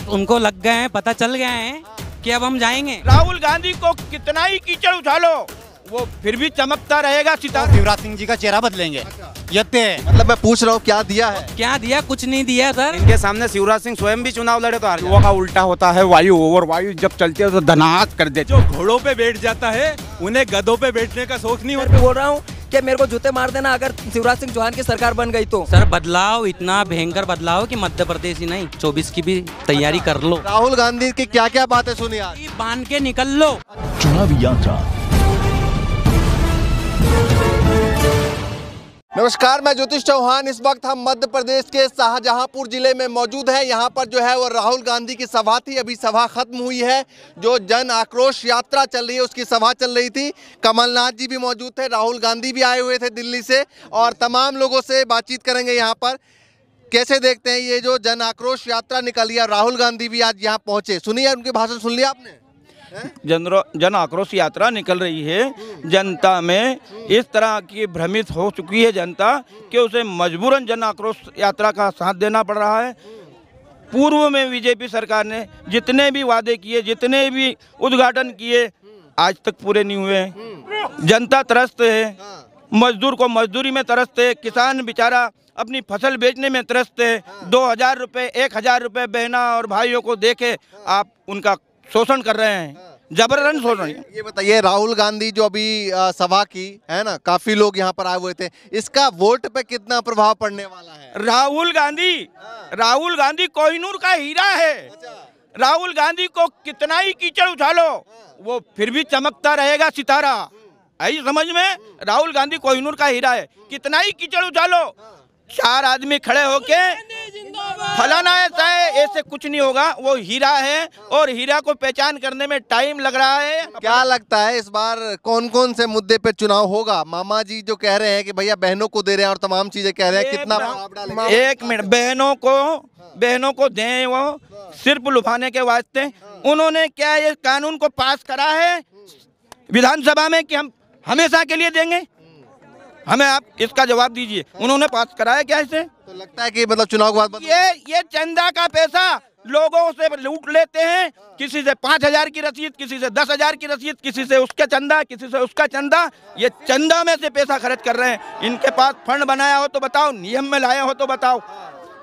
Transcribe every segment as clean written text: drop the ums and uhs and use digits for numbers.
उनको लग गए हैं, पता चल गया है कि अब हम जाएंगे। राहुल गांधी को कितना ही कीचड़ उठा लो, वो फिर भी चमकता रहेगा सितारा। शिवराज सिंह जी का चेहरा बदलेंगे, यत्ते है। मतलब मैं पूछ रहा हूँ क्या दिया है? क्या दिया? कुछ नहीं दिया सर। इनके सामने शिवराज सिंह स्वयं भी चुनाव लड़े तो हार युवा का उल्टा होता है वायु, और वायु जब चलती है तो धनाक कर देती है। जो घोड़ों पे बैठ जाता है उन्हें गधों पे बैठने का शौक नहीं होता। बोल रहा हूँ कि मेरे को जूते मार देना अगर शिवराज सिंह चौहान की सरकार बन गई तो। सर बदलाव इतना भयंकर बदलाव कि मध्य प्रदेश ही नहीं 24 की भी तैयारी कर लो। राहुल गांधी की क्या क्या बातें सुनी आज? बांध के निकल लो। चुनावी यात्रा। नमस्कार, मैं ज्योतिष चौहान। इस वक्त हम मध्य प्रदेश के शाहजहांपुर जिले में मौजूद हैं। यहाँ पर जो है वो राहुल गांधी की सभा थी, अभी सभा खत्म हुई है। जो जन आक्रोश यात्रा चल रही है उसकी सभा चल रही थी। कमलनाथ जी भी मौजूद थे, राहुल गांधी भी आए हुए थे दिल्ली से, और तमाम लोगों से बातचीत करेंगे। यहाँ पर कैसे देखते हैं ये जो जन आक्रोश यात्रा निकली है, राहुल गांधी भी आज यहाँ पहुँचे। सुनिए उनके भाषण, सुन लिया आपने? जन आक्रोश यात्रा निकल रही है। जनता में इस तरह की भ्रमित हो चुकी है जनता कि उसे मजबूरन जन आक्रोश यात्रा का साथ देना पड़ रहा है। पूर्व में बीजेपी सरकार ने जितने भी वादे किए, जितने भी उद्घाटन किए, आज तक पूरे नहीं हुए। जनता त्रस्त है, मजदूर को मजदूरी में त्रस्त है, किसान बेचारा अपनी फसल बेचने में त्रस्त है। 2000 रुपये, 1000 रुपये बहना और भाइयों को देके आप उनका शोषण कर रहे हैं, जबरदस्त शोषण। ये बताइए, राहुल गांधी जो अभी सभा की है ना, काफी लोग यहाँ पर आए हुए थे, इसका वोट पे कितना प्रभाव पड़ने वाला है? राहुल गांधी कोहिनूर का हीरा है। राहुल गांधी को कितना ही कीचड़ उठा लो, वो फिर भी चमकता रहेगा सितारा। आई समझ में? राहुल गांधी कोहिनूर का हीरा है। कितना ही कीचड़ उठा लो, 4 आदमी खड़े होके फलाना ऐसा है, ऐसे कुछ नहीं होगा। वो हीरा है और हीरा को पहचान करने में टाइम लग रहा है। क्या लगता है इस बार कौन कौन से मुद्दे पे चुनाव होगा? मामा जी जो कह रहे हैं कि भैया बहनों को दे रहे हैं और तमाम चीजें कह रहे हैं, कितना प्रभाव डालेगा? एक मिनट, बहनों को दें, वो सिर्फ लुभाने के वास्ते। उन्होंने क्या ये कानून को पास करा है विधानसभा में कि हम हमेशा के लिए देंगे? हमें आप इसका जवाब दीजिए। उन्होंने पास कराया क्या इसे? तो लगता है कि मतलब चुनाव के बाद ये चंदा का पैसा लोगों से लूट लेते हैं। किसी से 5000 की रसीद, किसी से 10,000 की रसीद, किसी से उसका चंदा, किसी से उसका चंदा। ये चंदा में से पैसा खर्च कर रहे हैं। इनके पास फंड बनाया हो तो बताओ, नियम में लाया हो तो बताओ।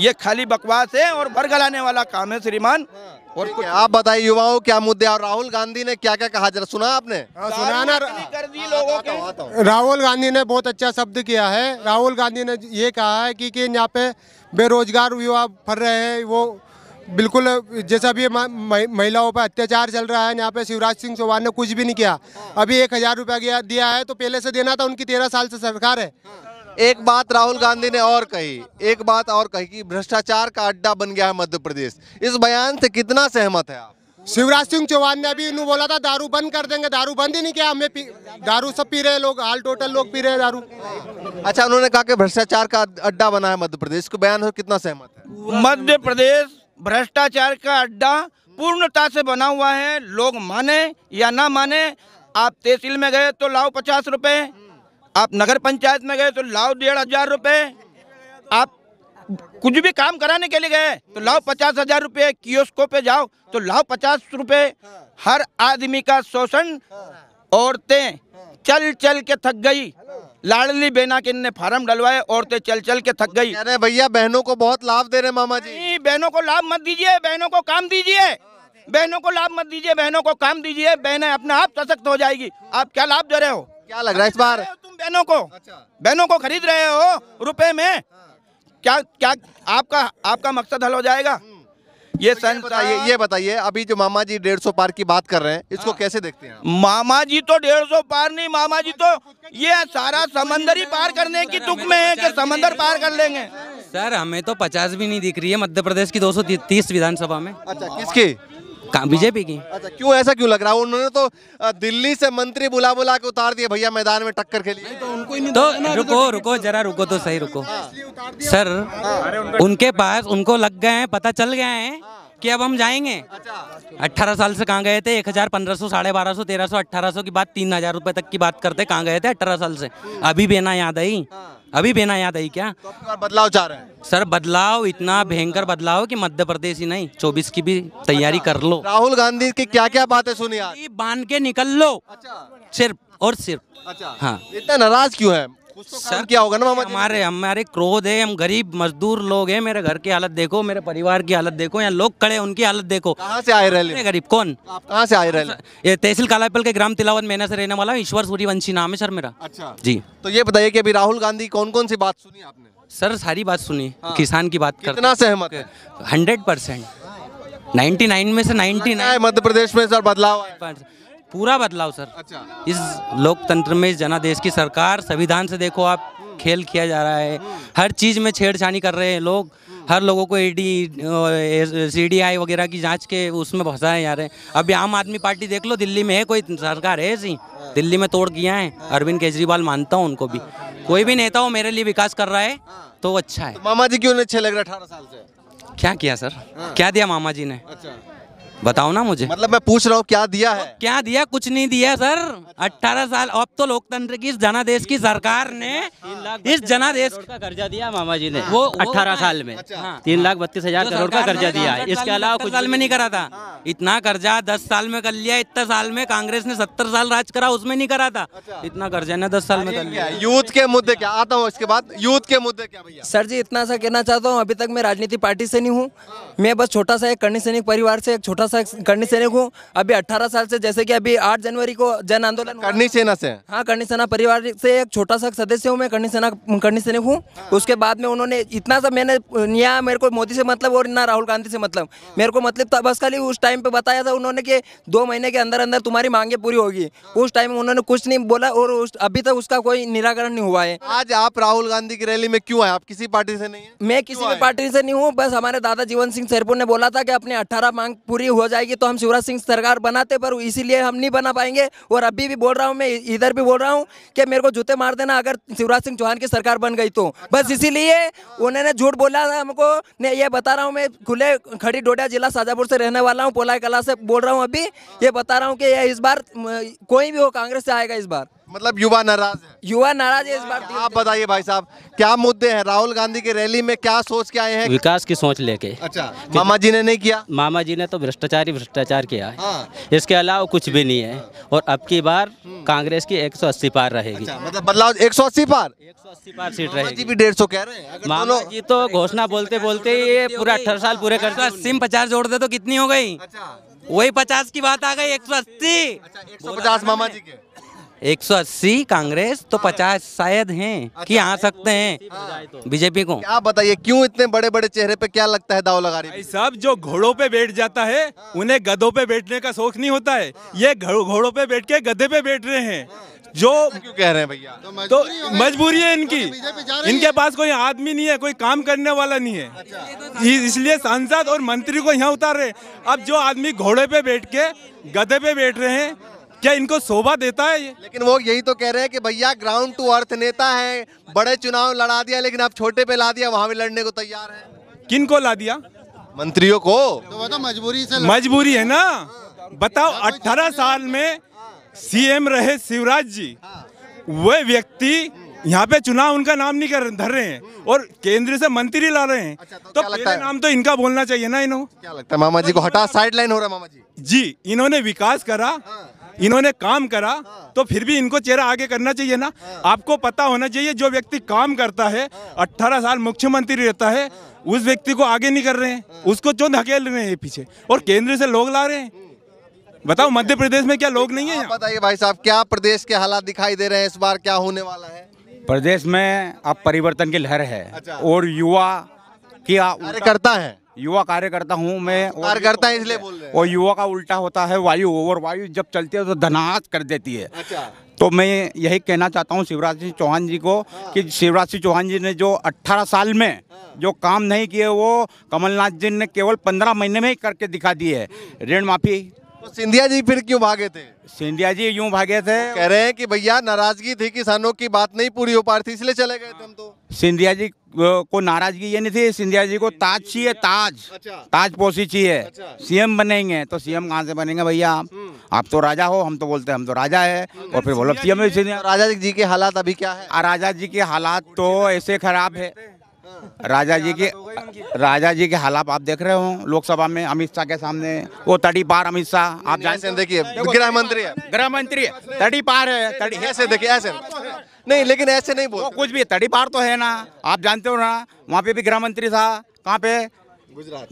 ये खाली बकवास है और बरगलाने वाला काम है श्रीमान। और कुछ आप बताइए युवाओं क्या मुद्दे? और राहुल गांधी ने क्या क्या कहा, जरा सुना आपने? सुना ना, कर दी लोगों के। राहुल गांधी ने बहुत अच्छा शब्द किया है। राहुल गांधी ने ये कहा है कि यहाँ पे बेरोजगार युवा फर रहे हैं, वो बिल्कुल जैसा भी महिलाओं पर अत्याचार चल रहा है। यहाँ पे शिवराज सिंह चौहान ने कुछ भी नहीं किया। अभी 1000 रुपया दिया है तो पहले से देना था, उनकी 13 साल से सरकार है। एक बात राहुल गांधी ने और कही, कि भ्रष्टाचार का अड्डा बन गया है मध्य प्रदेश। इस बयान से कितना सहमत है आप? शिवराज सिंह चौहान ने अभी इन्होंने बोला था दारू बंद कर देंगे, दारू बंद ही नहीं किया। हमें दारू सब पी रहे हैं लोग, हाल टोटल लोग पी रहे हैं दारू। अच्छा, उन्होंने कहा कि भ्रष्टाचार का अड्डा बना है मध्य प्रदेश, को बयान से कितना सहमत है? मध्य प्रदेश भ्रष्टाचार का अड्डा पूर्णता से बना हुआ है। लोग माने या ना माने, आप तहसील में गए तो लाओ 50 रुपए, आप नगर पंचायत में गए तो लाओ 1500 रुपए, आप कुछ भी काम कराने के लिए गए तो लाओ 50,000 रुपये, कियोस्कों पे जाओ तो लाओ 50 रुपये। हर आदमी का शोषण। औरतें चल चल के थक गई। लाडली बहना के ने फार्म डलवाए, औरतें चल चल के थक गई। अरे भैया, बहनों को बहुत लाभ दे रहे मामा जी। नहीं, बहनों को लाभ मत दीजिए, बहनों को काम दीजिए। बहनों को लाभ मत दीजिए, बहनों को काम दीजिए। बहनें अपने आप सशक्त हो जाएगी। आप क्या लाभ दे रहे हो? क्या लग रहा है इस बार तुम बहनों को खरीद रहे हो रुपए में? क्या आपका मकसद हल हो जाएगा? ये बताइए अभी जो मामा जी 150 पार की बात कर रहे हैं, इसको कैसे देखते हैं? मामा जी तो 150 पार नहीं, मामा जी तो ये सारा समंदर ही पार करने की तुक में है कि समंदर पार कर लेंगे। सर हमें तो 50 भी नहीं दिख रही है मध्य प्रदेश की 230 विधानसभा में। अच्छा, किसकी? बीजेपी की। अच्छा, क्यों ऐसा क्यों लग रहा है? उन्होंने तो दिल्ली से मंत्री बुला के उतार दिए भैया मैदान में टक्कर के लिए। तो रुको जरा, रुको तो सही, रुको सर। उनके पास, उनको लग गए हैं, पता चल गया है कि अब हम जाएंगे। 18 साल से कहाँ गए थे? 1000, 1500, 1250, 1300, 1800 की बात, 3000 रुपए तक की बात करते, कहाँ गए थे 18 साल से? अभी भी ना याद आई अभी बिना याद आई क्या? तो अब बदलाव चाह रहे हैं। सर बदलाव इतना भयंकर बदलाव कि मध्य प्रदेश ही नहीं 24 की भी तैयारी कर लो। राहुल गांधी की क्या क्या बातें सुनी आज? बांध के निकल लो, सिर्फ और सिर्फ। अच्छा, हाँ इतना नाराज क्यों है? कुछ तो काम किया होगा ना मामा जी? हमारे क्रोध है, हम गरीब मजदूर लोग हैं। मेरे घर की हालत देखो, मेरे परिवार की हालत देखो, यहाँ लोग खड़े उनकी हालत देखो। कहाँ से आए रैली? गरीब कौन? आप कहाँ से आए रैली? ये तहसील कालापल के ग्राम तिलावत मैना से रहने वाला हूं। ईश्वर सूर्यवंशी नाम है सर मेरा। अच्छा जी। तो ये बताइए कि अभी राहुल गांधी कौन कौन सी बात सुनी आपने? सर सारी बात सुनी। किसान की बात कर कितना सहमत है? 100%, 99 में से 99 मध्य प्रदेश में सर बदलाव आया? पूरा बदलाव सर। अच्छा, इस लोकतंत्र में जनादेश की सरकार, संविधान से देखो आप खेल किया जा रहा है। हर चीज़ में छेड़छानी कर रहे हैं लोग। हर लोगों को CDI वगैरह की जांच के उसमें फंसाए जा रहे हैं। अभी आम आदमी पार्टी देख लो, दिल्ली में है कोई सरकार है ऐसी? दिल्ली में तोड़ किया है। अरविंद केजरीवाल मानता हूँ उनको भी। कोई भी नेता हो मेरे लिए विकास कर रहा है तो अच्छा है। तो मामा जी क्यों नहीं अच्छे लग रहे 18 साल से? क्या किया सर? क्या दिया मामा जी ने? अच्छा, बताओ ना मुझे। मतलब मैं पूछ रहा हूँ क्या दिया है? क्या दिया? कुछ नहीं दिया सर। 18 साल अब तो लोकतंत्र की, इस जनादेश की सरकार ने इस जनादेश का कर्जा दिया मामा जी ने। वो 18 साल में 3,32,000 करोड़ का कर्जा दिया है। इसके अलावा कुछ साल में नहीं करा था। इतना कर्जा 10 साल में कर लिया। इतने साल में कांग्रेस ने 70 साल राज करा, उसमें नहीं करा था। इतना कर्जा ने 10 साल में कर लिया। यूथ के मुद्दे क्या? आता हूँ इसके बाद। यूथ के मुद्दे क्या भैया? सर जी इतना सा कहना चाहता हूँ, अभी तक मैं राजनीति पार्टी से नहीं हूँ। मैं बस छोटा सा एक कर्णी सैनिक परिवार से, एक छोटा सा कर्णी सैनिक हूँ। अभी 18 साल से, जैसे कि अभी 8 जनवरी को जन आंदोलन हुआ। करनी सेना से? हाँ, कर्णी सेना परिवार से एक छोटा सा सदस्य हूँ मैं। कर्णी सैनिक हूँ। उसके बाद में उन्होंने इतना सा, मैंने यहाँ मेरे को मोदी से मतलब और ना राहुल गांधी से मतलब, मेरे को मतलब तो बस खाली उस टाइम पे बताया था उन्होंने कि 2 महीने के अंदर अंदर तुम्हारी मांगे पूरी होगी। उस टाइम उन्होंने कुछ नहीं बोला और अभी तक उसका कोई निराकरण नहीं हुआ है। आज आप राहुल गांधी की रैली में क्यों आए? आप किसी पार्टी से नहीं है? मैं किसी भी पार्टी से नहीं हूँ। बस हमारे दादा जीवन सिंह शेरपुर ने बोला था कि अपने 18 मांग पूरी हो जाएगी तो हम शिवराज सिंह सरकार बनाते, पर इसीलिए हम नहीं बना पाएंगे। और अभी भी बोल रहा हूँ, मैं इधर भी बोल रहा हूँ कि मेरे को जूते मार देना अगर शिवराज सिंह चौहान की सरकार बन गई तो। बस इसीलिए उन्होंने झूठ बोला था हमको। मैं ये बता रहा हूँ, मैं खुले खड़ी डोडिया जिला शाजापुर से रहने वाला हूँ, पोलाई कला से बोल रहा हूँ। अभी ये बता रहा हूँ कि इस बार कोई भी हो कांग्रेस से आएगा इस बार। मतलब युवा नाराज है? युवा नाराज है इस बार। आप बताइए भाई साहब, क्या मुद्दे हैं राहुल गांधी की रैली में? क्या सोच के आए हैं? विकास की सोच लेके। अच्छा, मामा जी ने नहीं किया? मामा जी ने तो भ्रष्टाचार किया है। हाँ। इसके अलावा कुछ भी नहीं है। और अब की बार कांग्रेस की 180 पार रहेगी। अच्छा, मतलब बदलाव 180 पार? 180 पार सीट मामा जी रहेगी। भी 150 कह रहे हैं। अगर मामा दोनों- जी तो घोषणा बोलते बोलते ये पूरा 18 साल पूरे कर दिए। 180 में 50 जोड़ दे तो कितनी हो गई? वही 50 की बात आ गई। 180 150 मामा जी के। 180 कांग्रेस तो 50 शायद हैं कि आ सकते हैं बीजेपी को। आप बताइए क्यों इतने बड़े बड़े चेहरे पे क्या लगता है दाव लगा रही है? भाई साहब, जो घोड़ों पे बैठ जाता है उन्हें गधों पे बैठने का शौक नहीं होता है। ये घोड़ों पे बैठ के गधे पे बैठ रहे हैं। जो क्यों कह रहे हैं भैया? तो मजबूरी है इनकी। इनके पास कोई आदमी नहीं है, कोई काम करने वाला नहीं है, इसलिए सांसद और मंत्री को यहाँ उतार रहे। अब जो आदमी घोड़े पे बैठ के गधे पे बैठ रहे हैं, क्या इनको शोभा देता है ये? लेकिन वो यही तो कह रहे हैं कि भैया ग्राउंड टू अर्थ नेता है, बड़े चुनाव लड़ा दिया लेकिन आप छोटे पे ला दिया, वहां भी लड़ने को तैयार है। किन को ला दिया? मंत्रियों को। तो वो तो मजबूरी से मजबूरी है ना। बताओ, 18 साल में CM रहे शिवराज जी, वह व्यक्ति यहाँ पे चुनाव उनका नाम नहीं धर रहे हैं और केंद्र से मंत्री ला रहे हैं। तो पहले नाम तो इनका बोलना चाहिए ना। इन्हों क्या लगता है मामा जी को हटा साइडलाइन हो रहा है? मामा जी, इन्होंने विकास करा, इन्होंने काम करा, तो फिर भी इनको चेहरा आगे करना चाहिए ना। आपको पता होना चाहिए, जो व्यक्ति काम करता है, 18 साल मुख्यमंत्री रहता है, उस व्यक्ति को आगे नहीं कर रहे हैं, उसको क्यों धकेल रहे हैं पीछे और केंद्र से लोग ला रहे हैं? बताओ, मध्य प्रदेश में क्या लोग नहीं है? बताइए भाई साहब, क्या प्रदेश के हालात दिखाई दे रहे हैं इस बार? क्या होने वाला है प्रदेश में? अब परिवर्तन की लहर है। अच्छा। और युवा की कार्यकर्ता है? युवा कार्यकर्ता हूँ मैं। कार्यकर्ता है इसलिए बोल रहे हैं। और युवा का उल्टा होता है वायु, और वायु जब चलती है तो धनाश कर देती है। अच्छा। तो मैं यही कहना चाहता हूँ शिवराज सिंह चौहान जी को कि शिवराज सिंह चौहान जी ने जो 18 साल में जो काम नहीं किए, वो कमलनाथ जी ने केवल 15 महीने में ही करके दिखा दिए है। ऋण माफी। तो सिंधिया जी फिर क्यों भागे थे? सिंधिया जी यूं भागे थे, कह रहे हैं कि भैया नाराजगी थी, किसानों की बात नहीं पूरी हो पा रही थी इसलिए चले गए थे हम तो। सिंधिया जी को नाराजगी ये नहीं थी, सिंधिया जी को ताज चाहिए, ताज। अच्छा। ताज पोशी चाहिए। अच्छा। CM बनेंगे तो CM कहाँ से बनेंगे भैया? आप तो राजा हो, हम तो बोलते हैं हम तो राजा है, और फिर बोलो सीएम राजा जी के हालात अभी क्या है? राजा जी के हालात तो ऐसे खराब है। राजा जी के हालात आप देख रहे हो, लोकसभा में अमित शाह के सामने वो तड़ी पार अमित शाह, आप जानते हैं, देखिए गृह मंत्री है, तड़ी पार है, तड़ी ऐसे देखिए, ऐसे नहीं, लेकिन ऐसे नहीं बोल, कुछ भी तड़ी पार तो है ना, आप जानते हो ना। वहाँ पे भी गृह मंत्री था, कहाँ पे?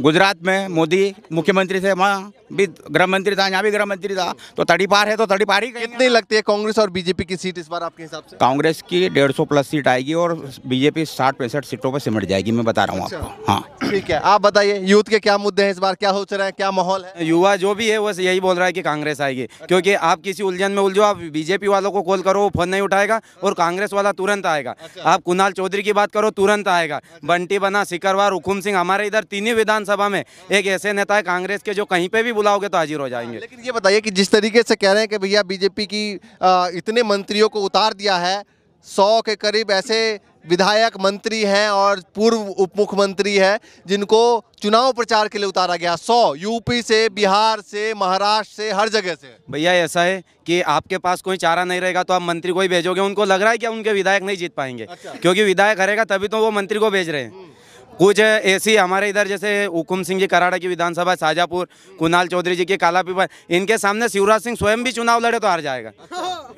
गुजरात में मोदी मुख्यमंत्री थे, वहाँ भी गृह मंत्री था, यहाँ भी गृह मंत्री था, तो तड़ी पार है तो तड़ी पार ही। कितनी लगती है कांग्रेस और बीजेपी की सीट इस बार आपके हिसाब से? कांग्रेस की 150 प्लस सीट आएगी और बीजेपी 60-65 सीटों पर सिमट जाएगी, मैं बता रहा हूँ आपको। हाँ ठीक है, आप बताइए यूथ के क्या मुद्दे हैं इस बार, क्या सोच रहे हैं, क्या माहौल है? युवा जो भी है वो यही बोल रहा है कि कांग्रेस आएगी, क्योंकि आप किसी उलझन में उलझो, आप बीजेपी वालों को कॉल करो वो फोन नहीं उठाएगा, और कांग्रेस वाला तुरंत आएगा। आप कुणाल चौधरी की बात करो तुरंत आएगा, बंटी बना, सिकरवार, हुकुम सिंह, हमारे इधर तीनों विधानसभा में एक ऐसे नेता है कांग्रेस के जो कहीं पे भी बुलाओगे तो हाजिर हो जाएंगे। लेकिन ये बताइए कि जिस तरीके से कह रहे हैं कि भैया बीजेपी की इतने मंत्रियों को उतार दिया है, 100 के करीब ऐसे विधायक मंत्री हैं और पूर्व उप मुख्यमंत्री हैं जिनको चुनाव प्रचार के लिए उतारा गया, 100 यूपी से, बिहार से, महाराष्ट्र से, हर जगह से। भैया ऐसा है कि आपके पास कोई चारा नहीं रहेगा तो आप मंत्री को ही भेजोगे, उनको लग रहा है कि उनके विधायक नहीं जीत पाएंगे, क्योंकि विधायक हरेगा तभी तो वो मंत्री को भेज रहे हैं। कुछ ऐसी हमारे इधर जैसे हुकुम सिंह जी कराड़ा की विधानसभा, शाजापुर, कुणाल चौधरी जी की कालापीपल, इनके सामने शिवराज सिंह स्वयं भी चुनाव लड़े तो हार जाएगा।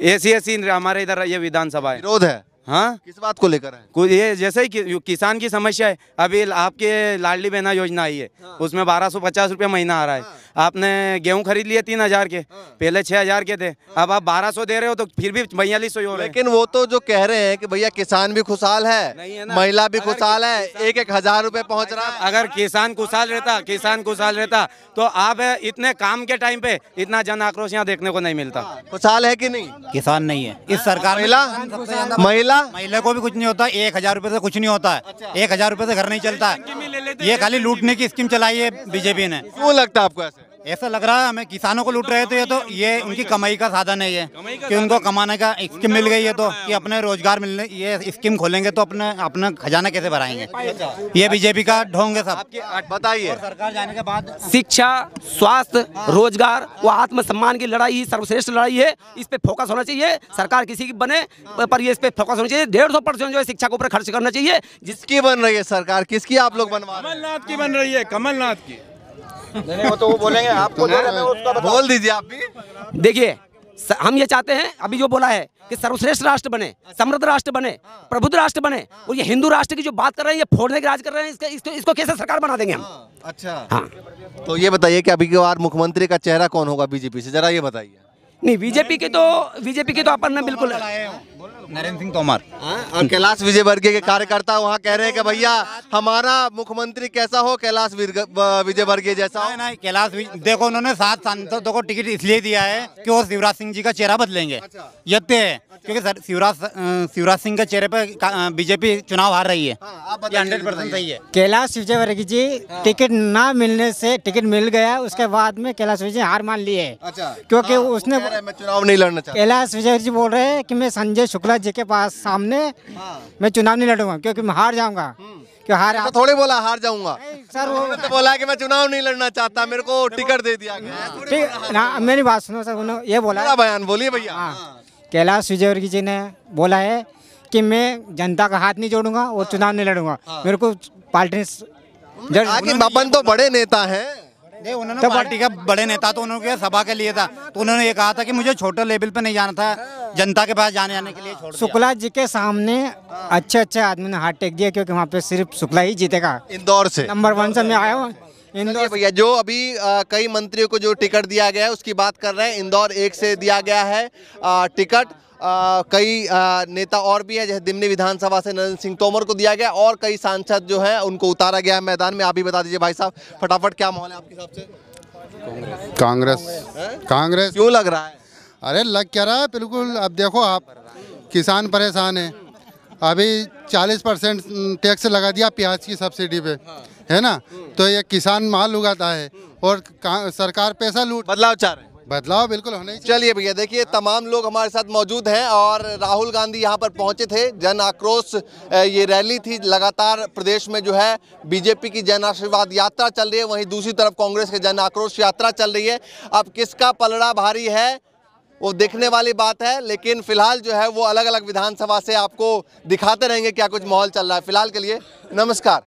ऐसी हमारे इधर ये विधानसभा है। विरोध है? हाँ, किस बात को लेकर है? कुछ ये जैसे ही किसान की समस्या है, अभी आपके लाडली बहना योजना आई है, उसमें 1250 रुपये महीना आ रहा है। आपने गेहूं खरीद लिए 3000 के, पहले 6000 के थे, अब आप 1200 दे रहे हो तो फिर भी 4200 हो रहे हैं। लेकिन वो तो जो कह रहे हैं कि भैया किसान भी खुशहाल है, महिला भी खुशहाल है, 1-1000 रुपए पहुंच रहा है। अगर किसान खुशहाल रहता तो आप इतने काम के टाइम पे इतना जन आक्रोश यहाँ देखने को नहीं मिलता। खुशहाल है कि नहीं? किसान नहीं है इस सरकार। महिला को भी कुछ नहीं होता, 1000 रुपए से कुछ नहीं होता है। 1000 रुपए से घर नहीं चलता है, ये खाली लूटने की स्कीम चलाई है बीजेपी ने। क्यों लगता है आपको ऐसे? ऐसा लग रहा है हमें, किसानों को लूट रहे थे, ये उनकी कमाई का साधन है, ये कि उनको कमाने का स्कीम मिल गई है, तो कि अपने रोजगार मिलने ये स्कीम खोलेंगे तो अपना खजाना कैसे भराएंगे। ये बीजेपी का ढोंग है सब। बताइए, सरकार जाने के बाद शिक्षा, स्वास्थ्य, रोजगार व आत्मसम्मान की लड़ाई ही सर्वश्रेष्ठ लड़ाई है। इस पे फोकस होना चाहिए, सरकार किसी की बने पर ये इस पे फोकस होना चाहिए। 150% जो है शिक्षा के ऊपर खर्च करना चाहिए। जिसकी बन रही है सरकार, किसकी आप लोग बनवा रहे हैं? कमलनाथ की बन रही है, कमलनाथ की। नहीं वो तो वो बोलेंगे, आपको बोल दीजिए आप भी। देखिए, हम ये चाहते हैं, अभी जो बोला है कि सर्वश्रेष्ठ राष्ट्र बने, समृद्ध राष्ट्र बने, प्रबुद्ध राष्ट्र बने, और ये हिंदू राष्ट्र की जो बात कर रहे हैं, ये फोड़ने की राज कर रहे हैं, इसको कैसे सरकार बना देंगे हम? अच्छा, हाँ, तो ये बताइए कि अभी की बार मुख्यमंत्री का चेहरा कौन होगा बीजेपी से, जरा ये बताइए। नहीं, बीजेपी की तो अपन ने बिल्कुल नरेंद्र सिंह तोमर। और कैलाश विजयवर्गीय के कार्यकर्ता वहाँ कह रहे हैं कि भैया हमारा मुख्यमंत्री कैसा हो, कैलाश विजयवर्गीय जैसा हो। नहीं, कैलाश देखो, उन्होंने 7 सांसदों को टिकट इसलिए दिया है कि वो शिवराज सिंह जी का चेहरा बदलेंगे। यत्ते है क्योंकि शिवराज सिंह के चेहरे पर बीजेपी चुनाव हार रही है, 100% सही है। कैलाश विजयवर्गीय जी टिकट ना मिलने से टिकट मिल गया, उसके बाद में कैलाश विजय हार मान ली है, क्योंकि उसने मैं चुनाव नहीं लड़ना चाहता। कैलाश विजय जी बोल रहे हैं कि मैं संजय शुक्ला जी के पास सामने मैं चुनाव नहीं लड़ूंगा क्योंकि मैं हार जाऊंगा। क्यों हार? तो थोड़े बोला हार जाऊंगा सर, वो तो बोला कि मैं चुनाव नहीं लड़ना चाहता, मेरे को टिकट दे दिया गया। ठीक ना, मेरी बात सुनो सर, उन्होंने ये बोला, बयान बोलिए भैया। कैलाश विजयवर्गीय जी ने बोला है कि मैं जनता का हाथ नहीं जोड़ूंगा और चुनाव नहीं लड़ूंगा। मेरे को पार्टी अपन तो बड़े नेता हैं, उन्होंने पार्टी का बड़े नेता, तो उन्होंने सभा के लिए था, तो उन्होंने ये कहा था कि मुझे छोटे लेवल पे नहीं जाना था, जनता के पास जाने के लिए छोड़ दिया। शुक्ला जी के सामने अच्छे आदमी ने हाथ टेक दिया, क्योंकि वहाँ पे सिर्फ शुक्ला ही जीतेगा। इंदौर से नंबर 1 से मैं आया हूँ। इंदौर भैया, जो अभी कई मंत्रियों को जो टिकट दिया गया है उसकी बात कर रहे हैं। इंदौर 1 से दिया गया है टिकट। कई नेता और भी हैं, जैसे दिमनी विधानसभा से नरेंद्र सिंह तोमर को दिया गया, और कई सांसद जो हैं उनको उतारा गया है मैदान में। आप भी बता दीजिए भाई साहब, फटाफट क्या माहौल है आपके हिसाब से? कांग्रेस। क्यों लग रहा है? अरे लग क्या रहा है, बिल्कुल। अब देखो आप, किसान परेशान है, अभी 40% टैक्स लगा दिया प्याज की सब्सिडी पे, है ना, तो ये किसान माल उगाता है और सरकार पैसा लूट, बदलाव चाह रहे हैं। बदलाव बिल्कुल होना ही चाहिए। चलिए भैया, देखिए तमाम लोग हमारे साथ मौजूद हैं और राहुल गांधी यहाँ पर पहुंचे थे। जन आक्रोश ये रैली थी, लगातार प्रदेश में जो है बीजेपी की जन आशीर्वाद यात्रा चल रही है, वहीं दूसरी तरफ कांग्रेस की जन आक्रोश यात्रा चल रही है। अब किसका पलड़ा भारी है वो देखने वाली बात है, लेकिन फिलहाल जो है वो अलग अलग विधानसभा से आपको दिखाते रहेंगे क्या कुछ माहौल चल रहा है। फिलहाल के लिए नमस्कार।